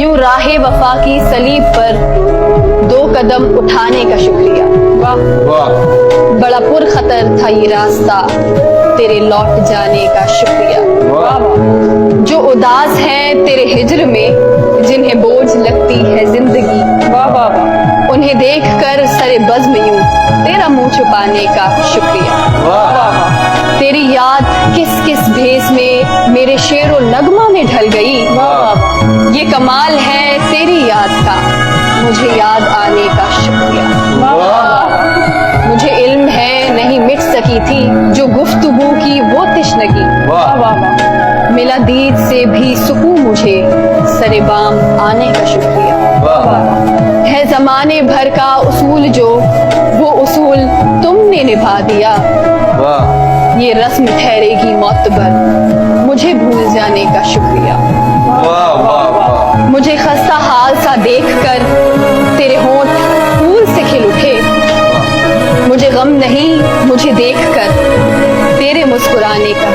यूं राहे वफा की सलीब पर 2 कदम उठाने का शुक्रिया। वाह वाह बड़ा पुरखतर था ये रास्ता, तेरे लौट जाने का शुक्रिया। वाह जो उदास है तेरे हिज्र में, जिन्हें बोझ लगती है जिंदगी, वाह वाह उन्हें देख कर सरे बज़्म यूं तेरा मुंह छुपाने का शुक्रिया। वाह तेरी याद किस किस भेस में मेरे शेरो नगमा में ढल गई। ये कमाल है तेरी याद का, मुझे याद आने का शुक्रिया। वाह मुझे इल्म है नहीं मिट सकी थी जो गुफ्तगू की वो तिश्नगी। वाह मिला दीद से भी सुकून मुझे, सरे बाम आने का शुक्रिया। वाह है जमाने भर का उसूल जो, वो उसूल तुमने निभा दिया। वाह ये रस्म ठहरेगी मौतबर, मुझे भूल जाने का शुक्रिया। वाह वाह मुझे खस्ता हाल सा देखकर तेरे होंठ फूल से खिल उठे। मुझे गम नहीं मुझे देखकर तेरे मुस्कुराने का